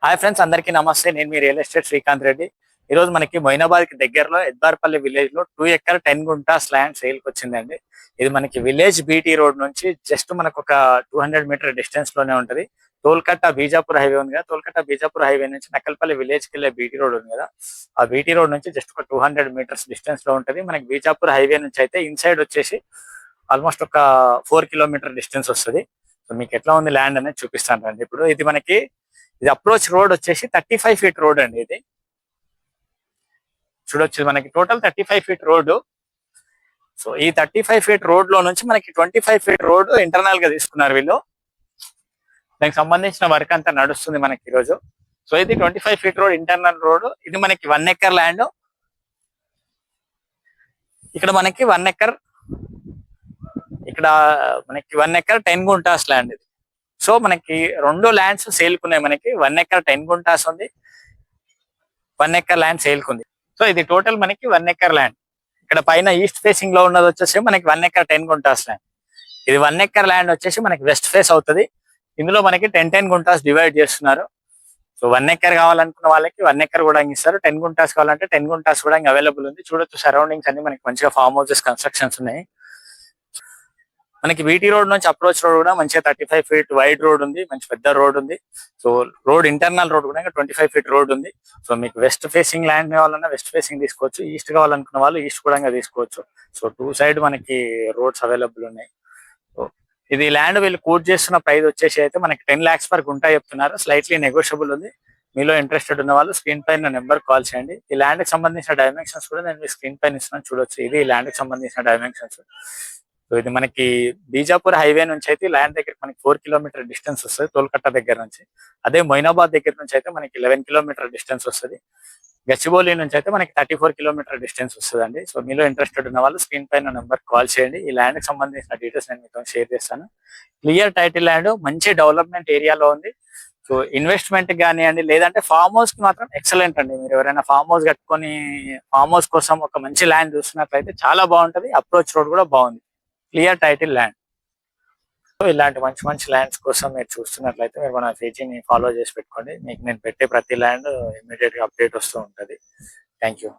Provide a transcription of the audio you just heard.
Hi friends, అందరికీ నమస్తే. నేను మీ రియల్ ఎస్టేట్ శ్రీకాంత్ రెడ్డి. ఈ రోజు మనకి మొయినాబాద్ కి దగ్గరలో ఎద్బార్పల్లి విలేజ్ లో 2 ఎకర్ 10 గుంటాస్ ల్యాండ్ సేల్ కి వచ్చిందండి. ఇది మనకి విలేజ్ బీటీ రోడ్ నుంచి జస్ట్ మనకు ఒక 200 మీటర్ డిస్టెన్స్ లోనే ఉంటది. తోల్కట్ట బీజాపూర్ హైవే ఉంది కదా, తోల్కట్ట బీజాపూర్ హైవే నుంచి నక్కల్పల్లి విలేజ్ కి వెళ్ళే బీటీ రోడ్ ఉంది కదా, ఆ బీటీ రోడ్ నుంచి జస్ట్ ఒక 200 మీటర్స్ డిస్టెన్స్ లో ఉంటది. మనకి బీజాపూర్ హైవే నుంచి అయితే ఇన్సైడ్ వచ్చేసి ఆల్మోస్ట్ ఒక 4 కిలోమీటర్ డిస్టెన్స్ వస్తుంది. సో మీకు ఎట్లా ఉంది ల్యాండ్ అనేది చూపిస్తాను రండి. ఇప్పుడు ఇది అప్రోచ్ రోడ్ వచ్చేసి 35 ఫీట్ రోడ్ అండి. ఇది చూడొచ్చు, మనకి టోటల్ 35 ఫీట్ రోడ్. సో ఈ 35 ఫీట్ రోడ్ లో నుంచి మనకి 25 ఫీట్ రోడ్ ఇంటర్నల్ గా తీసుకున్నారు వీళ్ళు. దానికి సంబంధించిన వర్క్ అంతా నడుస్తుంది మనకి ఈ రోజు. సో ఇది 25 ఫీట్ రోడ్ ఇంటర్నల్ రోడ్. ఇది మనకి 1 ఎకర్ ల్యాండ్. ఇక్కడ మనకి 1 ఎకర్ 10 గుంటాస్ ల్యాండ్ ఇది. సో మనకి 2 ల్యాండ్స్ సేల్కున్నాయి. మనకి 1 ఎకర్ 10 గుంటాస్ ఉంది, 1 ఎకర్ ల్యాండ్ సేల్కుంది. సో ఇది టోటల్ మనకి 1 ఎకర్ ల్యాండ్. ఇక్కడ పైన ఈస్ట్ ఫేసింగ్ లో ఉన్నది వచ్చేసి మనకి 1 ఎకర్ 10 గుంటాస్ ల్యాండ్. ఇది 1 ఎకర్ ల్యాండ్ వచ్చేసి మనకి వెస్ట్ ఫేస్ అవుతుంది. ఇందులో మనకి 10 గుంటాస్ డివైడ్ చేస్తున్నారు. సో 1 ఎకర్ కావాలనుకున్న వాళ్ళకి 1 ఎకర్ కూడా ఇస్తారు. 10 గుంటాస్ కావాలంటే 10 గుంటాస్ కూడా అవైలబుల్ ఉంది. చూడొచ్చు, సరౌండింగ్స్ అన్ని మనకి మంచిగా ఫార్మ్ హౌసెస్ కన్స్ట్రక్షన్స్ ఉన్నాయి. మనకి బీటీ రోడ్ నుంచి అప్రోచ్ రోడ్ కూడా మంచిగా 35 ఫీట్ వైడ్ రోడ్ ఉంది, మంచి పెద్ద రోడ్ ఉంది. సో రోడ్ ఇంటర్నల్ రోడ్ కూడా 25 ఫీట్ రోడ్ ఉంది. సో మీకు వెస్ట్ ఫేసింగ్ ల్యాండ్ కావాలన్నా వెస్ట్ ఫేసింగ్ తీసుకోవచ్చు, ఈస్ట్ కావాలనుకున్న వాళ్ళు ఈస్ట్ కూడా తీసుకోవచ్చు. సో 2 సైడ్ మనకి రోడ్స్ అవైలబుల్ ఉన్నాయి. సో ఇది ల్యాండ్ వీళ్ళు కోట్ చేస్తున్న ప్రైస్ వచ్చేసి అయితే మనకి 10 lakhs per గుంటా చెప్తున్నారు. స్లైట్లీ నెగోషియబుల్ ఉంది. మీలో ఇంట్రెస్టెడ్ ఉన్న వాళ్ళు స్క్రీన్ పైన నెంబర్ కాల్ చేయండి. ఈ ల్యాండ్ కి సంబంధించిన డైమెన్షన్స్ కూడా నేను మీ స్క్రీన్ పైన ఇస్తున్నాను, చూడొచ్చు. ఇది ఈ ల్యాండ్ కి సంబంధించిన డైమెన్షన్స్. సో ఇది మనకి బీజాపూర్ హైవే నుంచి అయితే ల్యాండ్ దగ్గర మనకి 4 కిలోమీటర్ డిస్టెన్స్ వస్తుంది తోల్కట్ట దగ్గర నుంచి. అదే మొయినాబాద్ దగ్గర నుంచి అయితే మనకి 11 కిలోమీటర్ డిస్టెన్స్ వస్తుంది. గచ్చిబౌలి నుంచి అయితే మనకి 34 కిలోమీటర్ డిస్టెన్స్ వస్తుంది అండి. సో మీలో ఇంట్రెస్టెడ్ ఉన్న వాళ్ళు స్క్రీన్ పైన నెంబర్ కాల్ చేయండి. ఈ ల్యాండ్ కి సంబంధించిన డీటెయిల్స్ నేను మీతో షేర్ చేస్తాను. క్లియర్ టైటిల్ ల్యాండ్, మంచి డెవలప్మెంట్ ఏరియాలో ఉంది. సో ఇన్వెస్ట్మెంట్ కానివ్వండి, లేదంటే ఫార్మ్ హౌస్ కి మాత్రం ఎక్సలెంట్ అండి. మీరు ఎవరైనా ఫార్మ్ హౌస్ కట్టుకొని ఫార్మ్ హౌస్ కోసం ఒక మంచి ల్యాండ్ చూస్తున్నట్లయితే చాలా బాగుంటది. అప్రోచ్ రోడ్ కూడా బాగుంది, క్లియర్ టైటిల్ ల్యాండ్. సో ఇలాంటి మంచి మంచి ల్యాండ్స్ కోసం మీరు చూస్తున్నట్లయితే మీరు మన పేజీని ఫాలో చేసి పెట్టుకోండి. మీకు నేను పెట్టే ప్రతి ల్యాండ్ ఇమీడియట్ గా అప్డేట్ వస్తూ ఉంటుంది. Thank you.